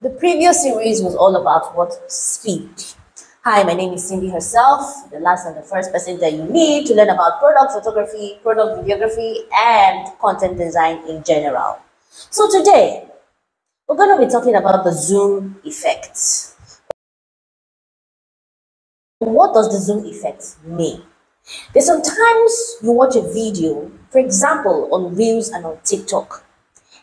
The previous series was all about what? Speed. Hi, my name is Cindy herself, the last and the first person that you need to learn about product photography, product videography, and content design in general. So today, we're going to be talking about the zoom effect. What does the zoom effect mean? There's sometimes you watch a video, for example, on Reels and on TikTok,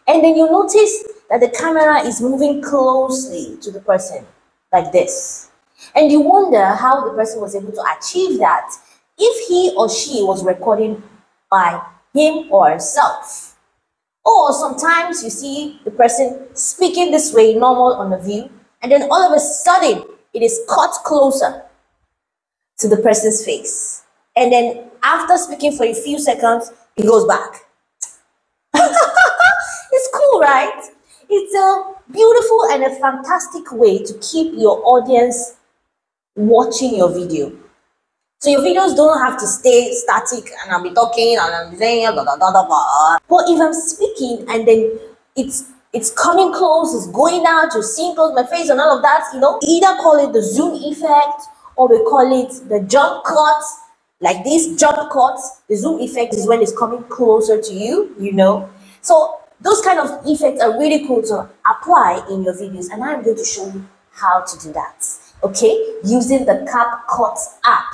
and then you notice that the camera is moving closely to the person, like this. And you wonder how the person was able to achieve that if he or she was recording by him or herself. Or sometimes you see the person speaking this way, normal on the view, and then all of a sudden it is cut closer to the person's face. And then after speaking for a few seconds, it goes back. It's cool, right? It's a beautiful and a fantastic way to keep your audience watching your video. So your videos don't have to stay static and I'll be talking and I'm saying blah, blah, blah, blah. But if I'm speaking and then it's coming close, it's going out, you're seeing close my face and all of that, either call it the zoom effect or we call it the jump cut. Like these jump cuts, the zoom effect is when it's coming closer to you, So those kind of effects are really cool to apply in your videos, and I'm going to show you how to do that, okay? Using the Capcut app.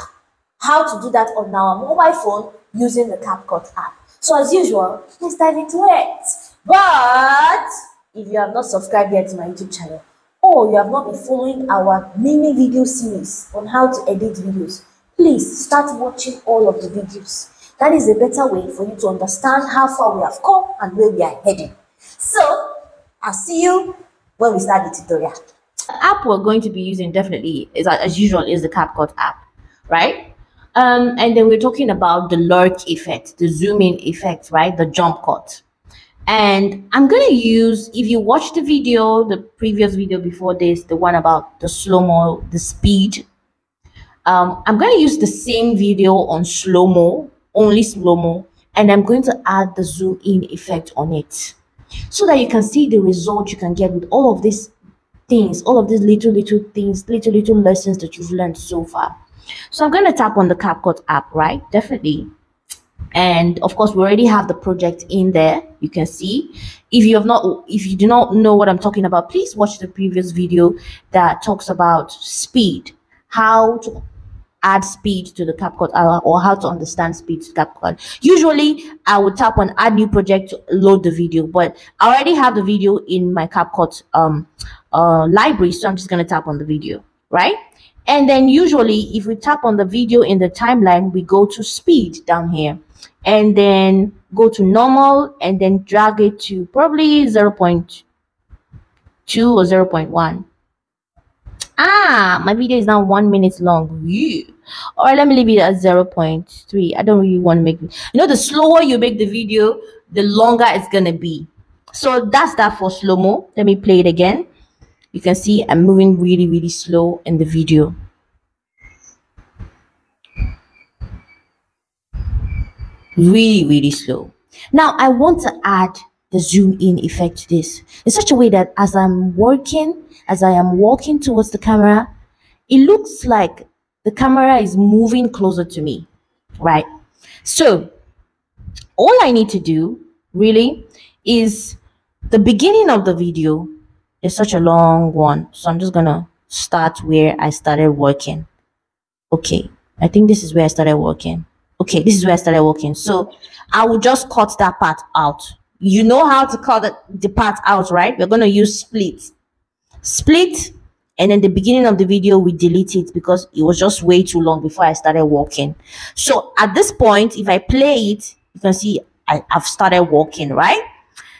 How to do that on our mobile phone using the Capcut app. So as usual, let's dive into it. But if you have not subscribed yet to my YouTube channel, or you have not been following our mini video series on how to edit videos, please start watching all of the videos. That is a better way for you to understand how far we have come and where we are heading. So, I'll see you when we start the tutorial. The app we're going to be using definitely, is as usual, is the Capcut app, right? And then we're talking about the lurk effect, the zoom in effect, right? The jump cut. And I'm going to use, if you watch the video, the previous video before this, the one about the slow-mo, the speed, I'm going to use the same video on slow-mo, only slow-mo, and I'm going to add the zoom in effect on it so that you can see the result you can get with all of these things, all of these little things, little lessons that you've learned so far. So I'm going to tap on the Capcut app, right? Definitely. And of course, we already have the project in there. You can see. If you do not know what I'm talking about, please watch the previous video that talks about speed, how to add speed to the Capcut or how to understand speed to Capcut. Usually I would tap on add new project to load the video, but I already have the video in my Capcut library, so I'm just going to tap on the video, right? And then usually if we tap on the video in the timeline, we go to speed down here and then go to normal and then drag it to probably 0.2 or 0.1. My video is now 1 minute long. Yeah. Or let me leave it at 0.3. I don't really want to make it. The slower you make the video, the longer it's gonna be. So that's that for slow-mo. Let me play it again. You can see I'm moving really slow in the video. Really slow. Now I want to add the zoom in effect to this in such a way that as I am walking towards the camera, it looks like the camera is moving closer to me, right? So all I need to do really is the beginning of the video is such a long one, so I'm just gonna start where I started working. Okay, I think this is where I started working. Okay, this is where I started working. So I will just cut that part out. You know how to cut the part out, right? We're going to use split, and then the beginning of the video we delete it because it was just way too long before I started walking. So at this point, if I play it, you can see I've started walking, right?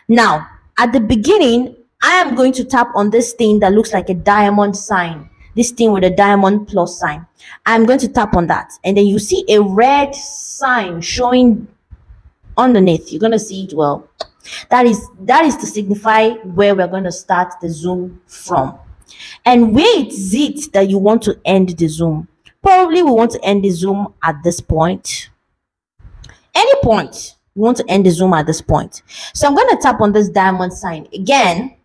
Now at the beginning, I am going to tap on this thing that looks like a diamond sign, this thing with a diamond plus sign. I'm going to tap on that, and then you see a red sign showing underneath. You're going to see it well. That is to signify where we're going to start the zoom from. And where is it that you want to end the zoom? Probably we want to end the zoom at this point. Any point, we want to end the zoom at this point. So I'm going to tap on this diamond sign again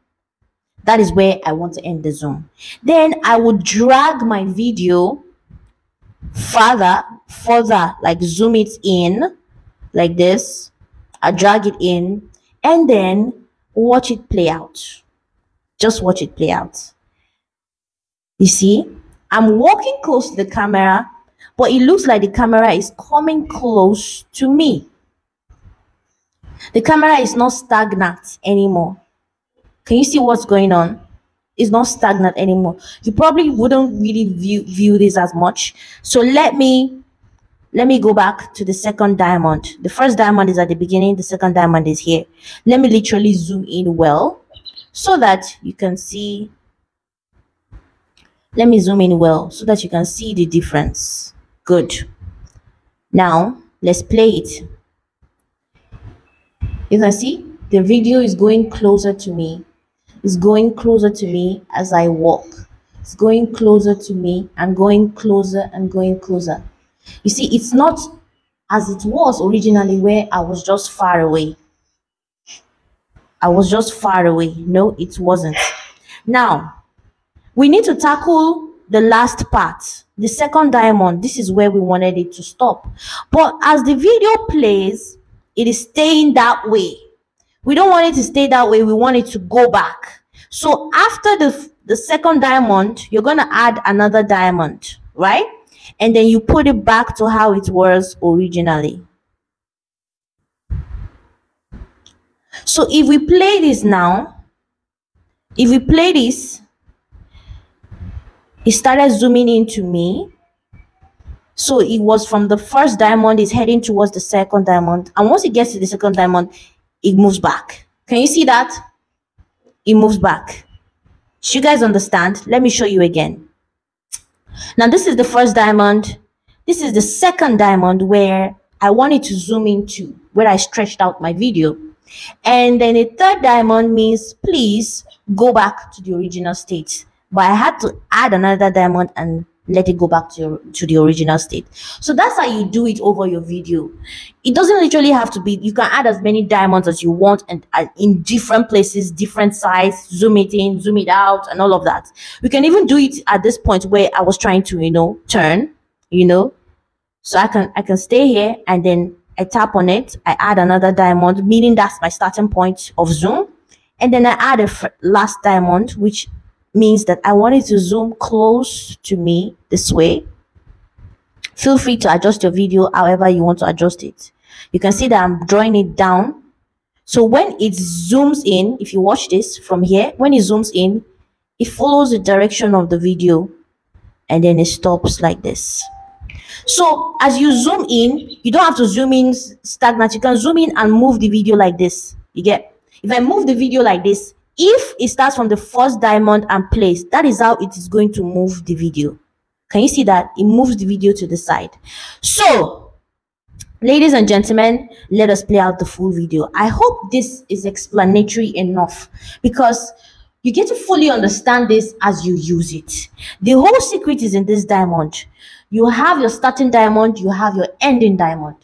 That is where I want to end the zoom. Then I would drag my video further, like zoom it in like this. I drag it in and then watch it play out. Just watch it play out. You see, I'm walking close to the camera, but it looks like the camera is coming close to me. The camera is not stagnant anymore. Can you see what's going on? It's not stagnant anymore. You probably wouldn't really view this as much. So let me go back to the second diamond. The first diamond is at the beginning, the second diamond is here. Let me literally zoom in well so that you can see. Let me zoom in well so that you can see the difference. Good. Now let's play it. You can see the video is going closer to me. It's going closer to me as I walk. It's going closer to me and going closer and going closer. You see, it's not as it was originally where I was just far away. I was just far away. No, it wasn't. Now, we need to tackle the last part, the second diamond. This is where we wanted it to stop. But as the video plays, it is staying that way. We don't want it to stay that way. We want it to go back. So after the second diamond, you're going to add another diamond, right? And then you put it back to how it was originally. So if we play this now, if we play this, it started zooming into me. So it was from the first diamond, it's heading towards the second diamond. And once it gets to the second diamond, it moves back. Can you see that? It moves back. Do you guys understand? Let me show you again. Now, this is the first diamond. This is the second diamond where I wanted to zoom into, where I stretched out my video. And then a third diamond means please go back to the original state. But I had to add another diamond and let it go back to the original state. So that's how you do it over your video. It doesn't literally have to be, you can add as many diamonds as you want and in different places, different size, zoom it in, zoom it out, and all of that. We can even do it at this point where I was trying to, turn, so I can stay here and then I tap on it. I add another diamond, meaning that's my starting point of zoom. And then I add a last diamond, which means that I want it to zoom close to me this way. Feel free to adjust your video however you want to adjust it. You can see that I'm drawing it down. So when it zooms in, if you watch this from here, when it zooms in, it follows the direction of the video and then it stops like this. So as you zoom in, you don't have to zoom in stagnant. You can zoom in and move the video like this. You get? If I move the video like this, if it starts from the first diamond and plays, that is how it is going to move the video. Can you see that? It moves the video to the side. So, ladies and gentlemen, let us play out the full video. I hope this is explanatory enough because you get to fully understand this as you use it. The whole secret is in this diamond. You have your starting diamond, you have your ending diamond.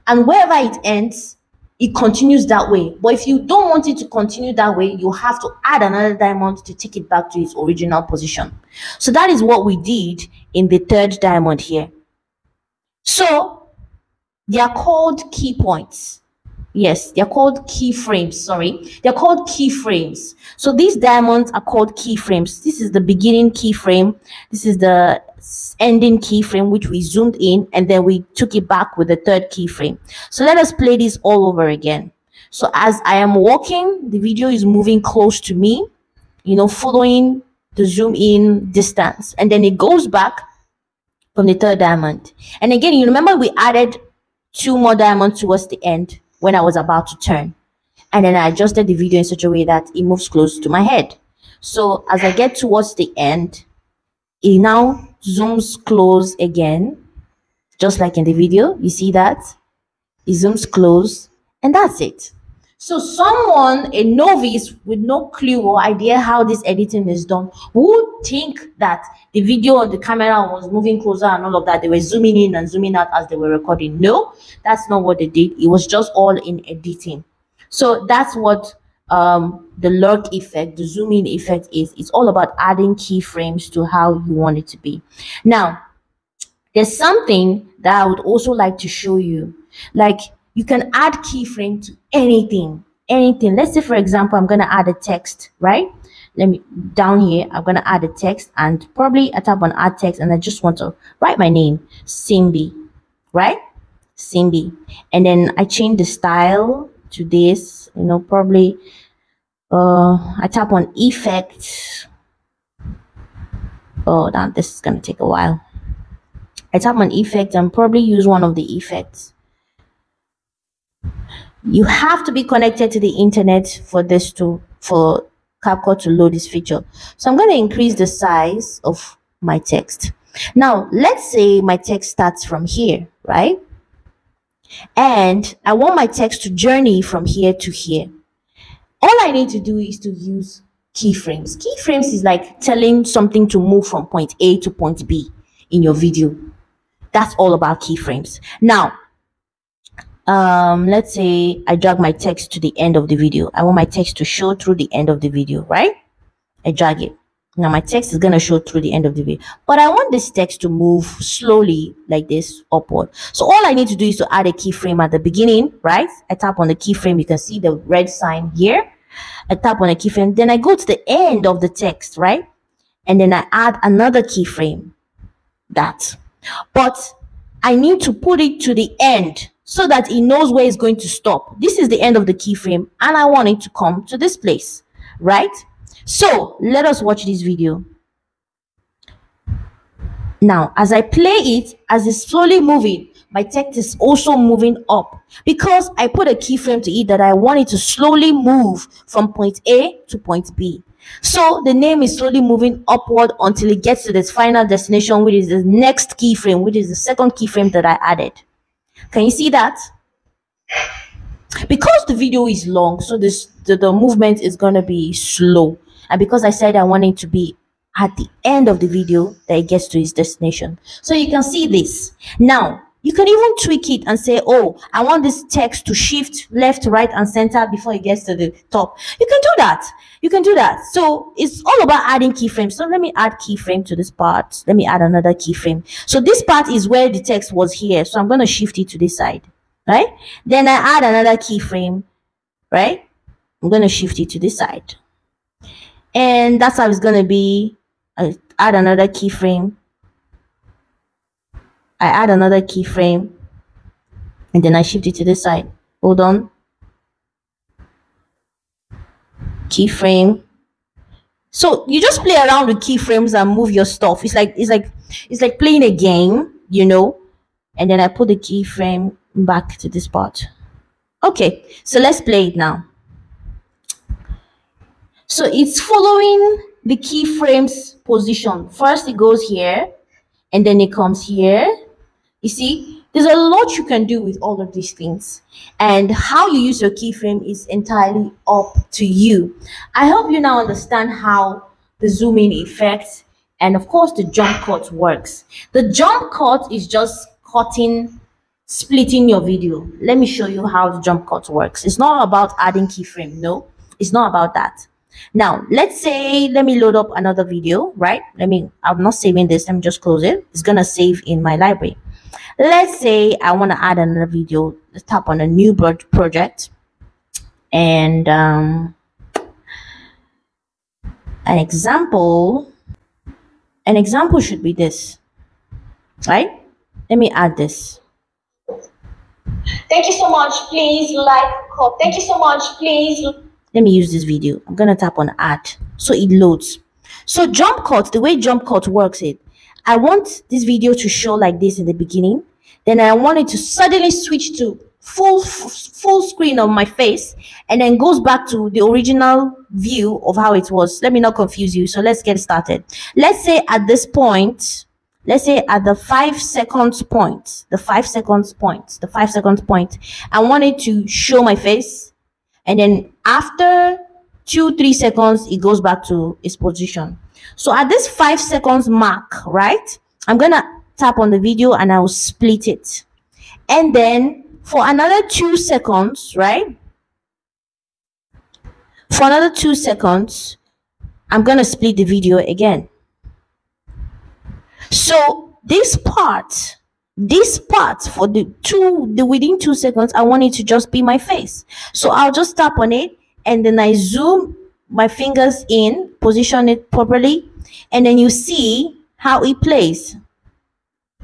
And wherever it ends, it continues that way. But if you don't want it to continue that way, you have to add another diamond to take it back to its original position. So that is what we did in the third diamond here. So they are called key points. Yes, they're called keyframes. Sorry, they're called keyframes. So these diamonds are called keyframes. This is the beginning keyframe. This is the ending keyframe, which we zoomed in, and then we took it back with the third keyframe. So let us play this all over again. So as I am walking, the video is moving close to me, following the zoom in distance, and then it goes back from the third diamond. And again, you remember we added 2 more diamonds towards the end when I was about to turn, and then I adjusted the video in such a way that it moves close to my head. So as I get towards the end, it now zooms close again, just like in the video. You see that? It zooms close, and that's it. So someone, a novice with no clue or idea how this editing is done, would think that the video or the camera was moving closer and all of that. They were zooming in and zooming out as they were recording. No, that's not what they did. It was just all in editing. So that's what the lurk effect, the zoom in effect is. It's all about adding keyframes to how you want it to be. Now, there's something that I would also like to show you. Like, you can add keyframe to anything. Let's say, for example, I'm going to add a text, right? Let me, down here, I'm going to add a text, and probably I tap on add text, and I just want to write my name, Simbi, right? Simbi. And then I change the style to this, you know, probably I tap on effect. Oh, now this is going to take a while. I tap on effect and probably use one of the effects. You have to be connected to the internet for Capcut to load this feature. So I'm going to increase the size of my text. Now, let's say my text starts from here, right? And I want my text to journey from here to here. All I need to do is to use keyframes. Keyframes is like telling something to move from point A to point B in your video. That's all about keyframes. Now, let's say I drag my text to the end of the video. I want my text to show through the end of the video, right? I drag it. Now my text is going to show through the end of the video, but I want this text to move slowly like this upward. So all I need to do is to add a keyframe at the beginning, right? I tap on the keyframe. You can see the red sign here. I tap on a keyframe. Then I go to the end of the text, right? And then I add another keyframe. But I need to put it to the end so that it knows where it's going to stop. This is the end of the keyframe, and I want it to come to this place, right? So let us watch this video. Now, as I play it, as it's slowly moving, my text is also moving up because I put a keyframe to it that I want it to slowly move from point A to point B. So the name is slowly moving upward until it gets to this final destination, which is the next keyframe, which is the second keyframe that I added. Can you see that? Because the video is long, so the movement is going to be slow. And because I said I want it to be at the end of the video that it gets to its destination. So you can see this. Now, you can even tweak it and say, oh, I want this text to shift left, right, and center before it gets to the top. You can do that. You can do that. So it's all about adding keyframes. So let me add keyframe to this part. Let me add another keyframe. So this part is where the text was here. So I'm going to shift it to this side, right? Then I add another keyframe, right? I'm going to shift it to this side. And that's how it's going to be. I add another keyframe. I add another keyframe, and then I shift it to this side. Hold on. Keyframe. So you just play around with keyframes and move your stuff. It's like playing a game, you know. And then I put the keyframe back to this part. Okay, so let's play it now. So it's following the keyframe's position. First it goes here, and then it comes here. You see, there's a lot you can do with all of these things, and how you use your keyframe is entirely up to you. I hope you now understand how the zoom in effect and of course the jump cut works. The jump cut is just splitting your video. Let me show you how the jump cut works. It's not about adding keyframe. No, it's not about that. Now, let's say, let me load up another video, right? I'm not saving this. Let me just close it. It's going to save in my library. Let's say I want to add another video. Let's tap on a new project. And an example should be this, right? Let me add this. Thank you so much. Please like, thank you so much. Please. Let me use this video. I'm going to tap on add. So it loads. So jump cut, the way jump cut works is, I want this video to show like this in the beginning. Then I want it to suddenly switch to full screen of my face, and then goes back to the original view of how it was. Let me not confuse you. So let's get started. Let's say at this point, let's say at the 5 seconds point, I want it to show my face. And then after 2-3 seconds, it goes back to its position. So at this 5 seconds mark, right, I'm going to tap on the video and I will split it. And then for another 2 seconds, right, For another 2 seconds, I'm gonna split the video again. So this part for the within 2 seconds, I want it to just be my face. So I'll just tap on it, and then I zoom my fingers in, position it properly, and then you see how it plays.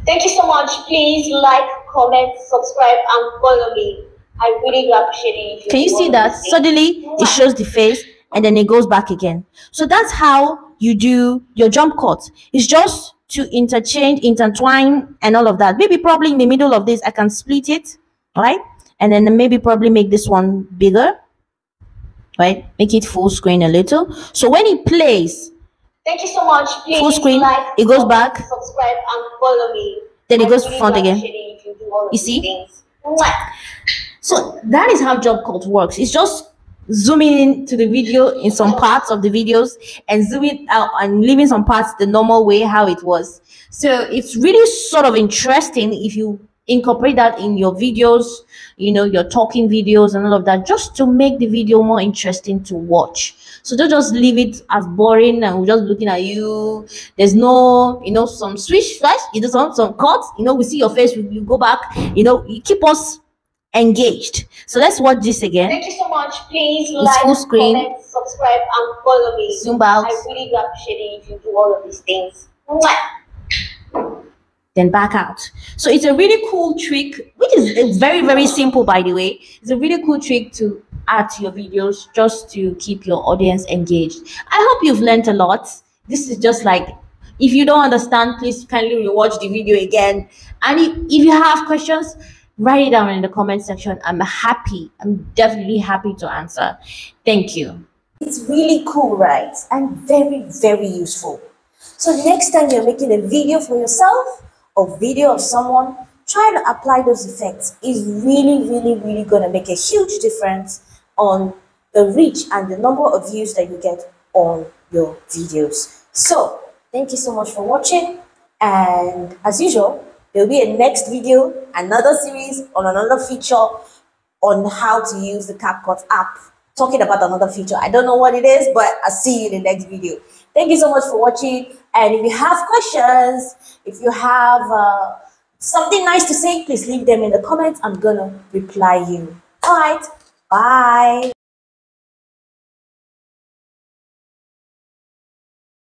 Thank you so much. Please like, comment, subscribe, and follow me. I really appreciate it. Can you see that? Suddenly it shows the face and then it goes back again. So that's how you do your jump cut. It's just to intertwine, and all of that. Maybe probably in the middle of this, I can split it, right? And then maybe probably make this one bigger, right? Make it full screen a little. So when it plays, thank you so much. Please full screen, like, it goes back, subscribe, and follow me. Then it goes front again. You see? So that is how job cut works. It's just zooming into the video in some parts of the videos and zooming out and leaving some parts the normal way how it was. So it's really sort of interesting if you incorporate that in your videos, your talking videos and all of that, just to make the video more interesting to watch. So don't just leave it as boring and we're just looking at you. There's no, some switch, right? You do some cuts, we see your face, you go back, you keep us engaged. So let's watch this again. Thank you so much. Please like, full screen, comment, subscribe, and follow me. Zoom out. I really appreciate it if you do all of these things. Then back out. So it's a really cool trick, which is very, very simple, by the way. It's a really cool trick to add to your videos just to keep your audience engaged. I hope you've learned a lot. This is just like, if you don't understand, please kindly rewatch the video again. And if you have questions, write it down in the comment section. I'm definitely happy to answer. Thank you. It's really cool, right? And very, very useful. So next time you're making a video for yourself or video of someone, try to apply those effects. It's really, really, really going to make a huge difference on the reach and the number of views that you get on your videos. So thank you so much for watching, and as usual, there'll be a next video, another series on another feature on how to use the Capcut app, talking about another feature. I don't know what it is, but I'll see you in the next video. Thank you so much for watching, and if you have questions, if you have something nice to say, please leave them in the comments. I'm gonna reply you. All right, bye.